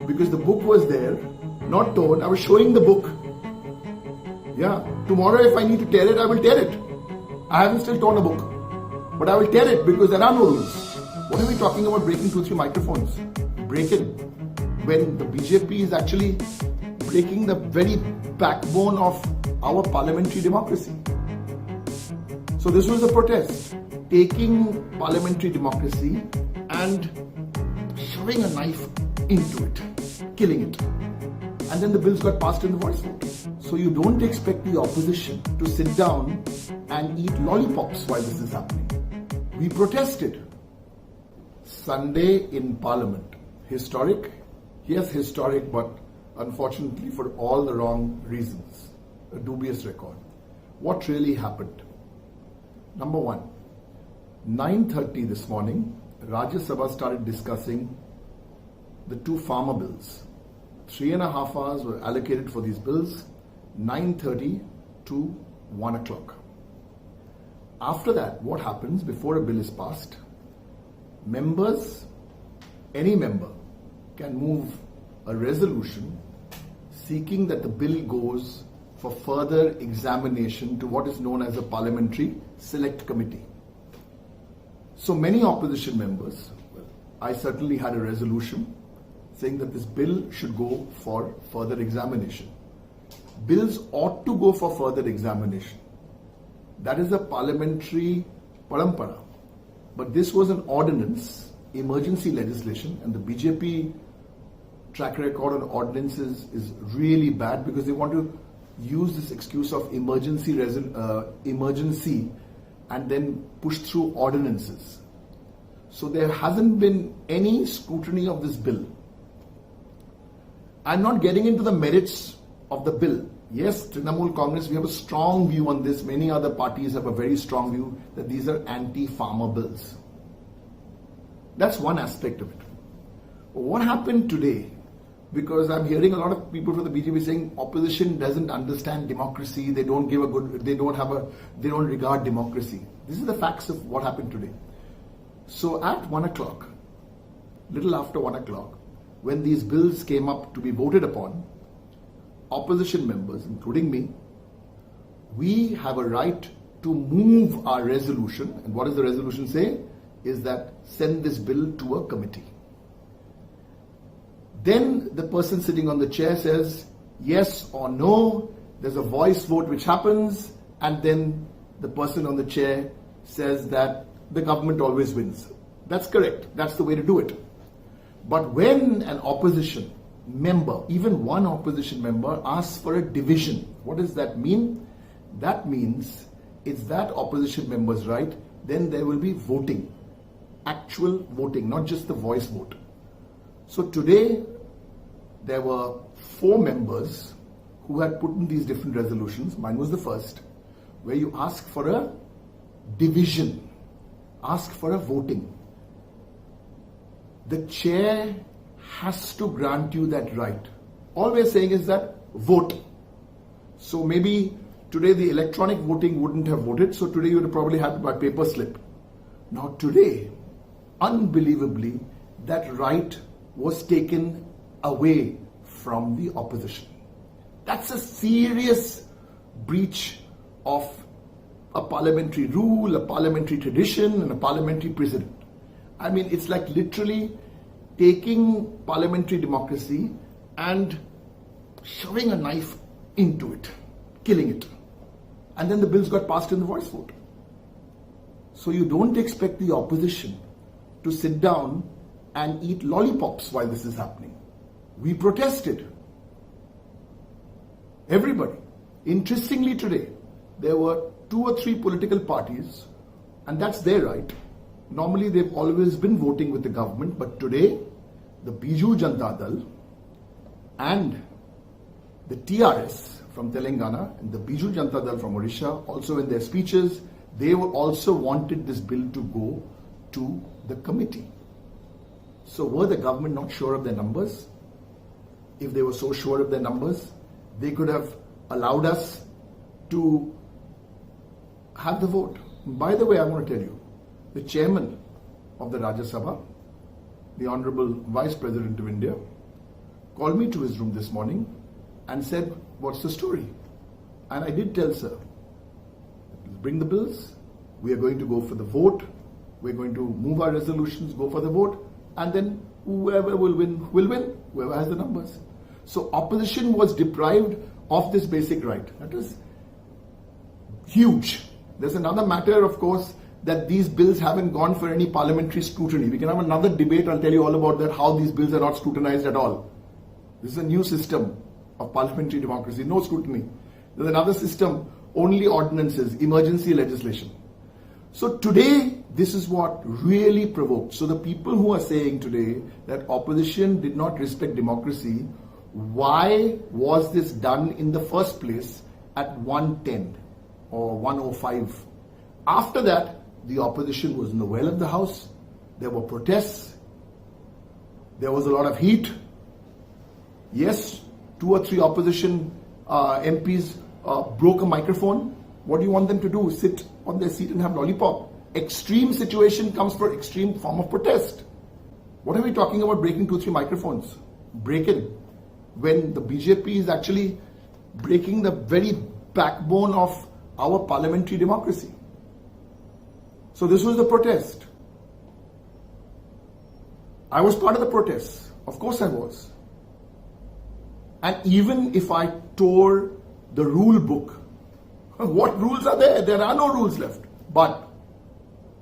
because the book was there, not torn. I was showing the book. Yeah, tomorrow if I need to tear it, I will tear it. I haven't still torn a book, but I will tear it because there are no rules. What are we talking about breaking 2-3 microphones? Break it when the BJP is actually breaking the very backbone of our parliamentary democracy. So this was a protest, taking parliamentary democracy and shoving a knife into it, killing it. And then the bills got passed in the voice vote. So you don't expect the opposition to sit down and eat lollipops while this is happening. We protested. Sunday in Parliament. Historic? Yes, historic, but unfortunately for all the wrong reasons. A dubious record. What really happened? Number one, 9:30 this morning, Rajya Sabha started discussing the two farmer bills. 3.5 hours were allocated for these bills, 9:30 to 1 o'clock. After that, what happens before a bill is passed? Members, any member, can move a resolution seeking that the bill goes for further examination to what is known as a parliamentary select committee. So many opposition members, I certainly had a resolution saying that this bill should go for further examination. Bills ought to go for further examination. That is a parliamentary parampara. But this was an ordinance, emergency legislation, and the BJP track record on ordinances is really bad because they want to use this excuse of emergency and then push through ordinances. So there hasn't been any scrutiny of this bill. I'm not getting into the merits of the bill. Yes, Trinamool Congress, we have a strong view on this. Many other parties have a very strong view that these are anti-farmer bills. That's one aspect of it. What happened today? Because I'm hearing a lot of people from the BJP saying opposition doesn't understand democracy. They don't regard democracy. This is the facts of what happened today. So at 1 o'clock, little after 1 o'clock, when these bills came up to be voted upon, opposition members, including me, we have a right to move our resolution. And what does the resolution say? Is that send this bill to a committee. Then the person sitting on the chair says yes or no. There's a voice vote which happens, and then the person on the chair says that the government always wins. That's correct. That's the way to do it. But when an opposition member, even one opposition member, asks for a division, what does that mean? That means it's that opposition member's right. Then there will be voting, actual voting, not just the voice vote. So today there were 4 members who had put in these different resolutions. Mine was the first, where you ask for a division, ask for a voting. The chair has to grant you that right. All we're saying is that vote. So maybe today the electronic voting wouldn't have voted, so today you would have probably had by paper slip. Now today, unbelievably, that right was taken away from the opposition. That's a serious breach of a parliamentary rule, a parliamentary tradition, and a parliamentary precedent. I mean, it's like literally taking parliamentary democracy and shoving a knife into it, killing it. And then the bills got passed in the voice vote. So you don't expect the opposition to sit down and eat lollipops while this is happening. We protested. Everybody. Interestingly today, there were 2 or 3 political parties, and that's their right. Normally they've always been voting with the government, but today the Biju Janata Dal and the TRS from Telangana and the Biju Janata Dal from Odisha, also in their speeches, they also wanted this bill to go to the committee. So were the government not sure of their numbers? If they were so sure of their numbers, they could have allowed us to have the vote. By the way, I want to tell you, the chairman of the Rajya Sabha, the Honorable Vice President of India, called me to his room this morning and said, "What's the story?" And I did tell sir, bring the bills, we are going to go for the vote, we're going to move our resolutions, go for the vote, and then whoever will win, whoever has the numbers. So opposition was deprived of this basic right. That is huge. There's another matter, of course, that these bills haven't gone for any parliamentary scrutiny. We can have another debate, I'll tell you all about that, how these bills are not scrutinized at all. This is a new system of parliamentary democracy, no scrutiny. There's another system, only ordinances, emergency legislation. So today, this is what really provoked. So the people who are saying today that opposition did not respect democracy, why was this done in the first place at 110 or 105? After that, the opposition was in the well of the house. There were protests. There was a lot of heat. Yes, 2 or 3 opposition MPs broke a microphone. What do you want them to do? Sit on their seat and have lollipop? Extreme situation comes for extreme form of protest. What are we talking about breaking 2-3 microphones? Breaking. When the BJP is actually breaking the very backbone of our parliamentary democracy. So this was the protest. I was part of the protest. Of course I was. And even if I tore the rule book, what rules are there? There are no rules left. But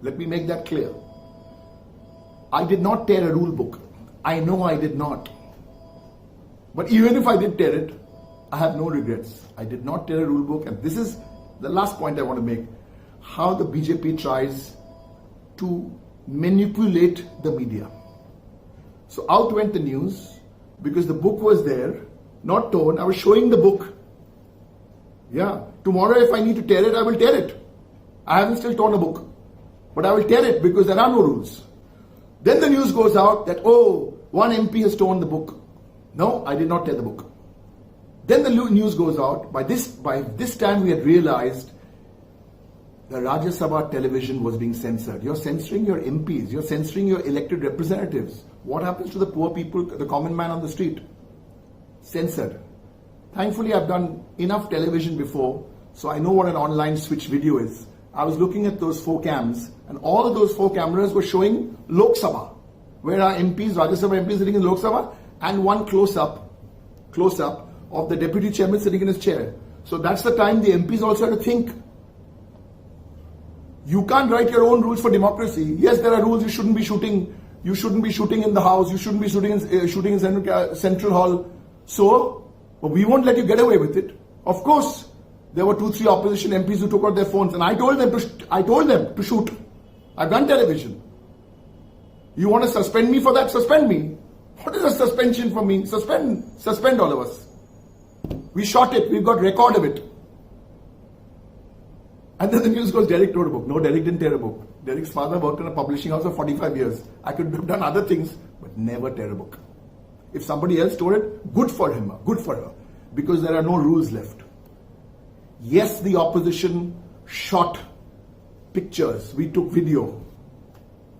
let me make that clear. I did not tear a rule book. I know I did not. But even if I did tear it, I have no regrets. I did not tear a rule book. And this is the last point I want to make. How the BJP tries to manipulate the media. So out went the news because the book was there, not torn. I was showing the book. Yeah. Tomorrow if I need to tear it, I will tear it. I haven't still torn a book. But I will tear it because there are no rules. Then the news goes out that, oh, one MP has torn the book. No, I did not tear the book. Then the news goes out. By this time we had realized the Rajya Sabha television was being censored. You're censoring your MPs. You're censoring your elected representatives. What happens to the poor people, the common man on the street? Censored. Thankfully, I've done enough television before, so I know what an online switch video is. I was looking at those 4 cams, and all of those 4 cameras were showing Lok Sabha, where our MPs, Rajya Sabha MPs sitting in Lok Sabha, and one close-up of the deputy chairman sitting in his chair. So that's the time the MPs also had to think. You can't write your own rules for democracy. Yes, there are rules. You shouldn't be shooting. You shouldn't be shooting in the house. You shouldn't be shooting in Central Hall. So, but we won't let you get away with it. Of course, there were 2-3 opposition MPs who took out their phones, and I told them to shoot. I've done television. You want to suspend me for that? Suspend me. What is a suspension for me? Suspend all of us. We shot it. We've got record of it. And then the news goes, Derek tore a book. No, Derek didn't tear a book. Derek's father worked in a publishing house for 45 years. I could have done other things, but never tear a book. If somebody else tore it, good for him, good for her, because there are no rules left. Yes, the opposition shot pictures. We took video.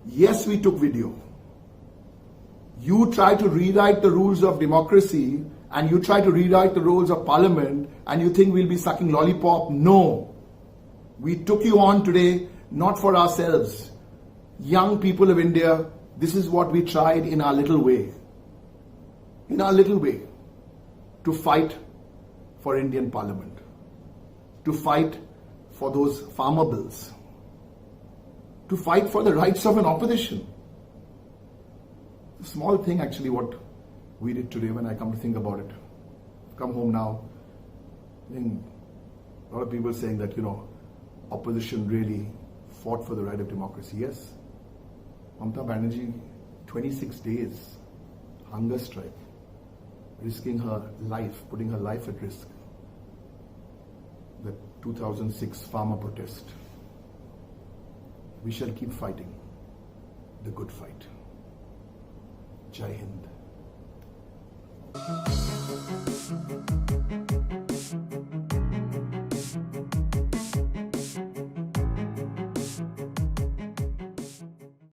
Yes, we took video. You try to rewrite the rules of democracy and you try to rewrite the rules of parliament and you think we'll be sucking lollipop. No. We took you on today, not for ourselves. Young people of India, this is what we tried in our little way. In our little way. To fight for Indian Parliament. To fight for those farmer bills. To fight for the rights of an opposition. A small thing actually what we did today when I come to think about it. Come home now. I think a lot of people saying that, opposition really fought for the right of democracy. Yes. Mamata Banerjee, 26 days, hunger strike, risking her life, putting her life at risk. The 2006 farmer protest. We shall keep fighting the good fight. Jai Hind.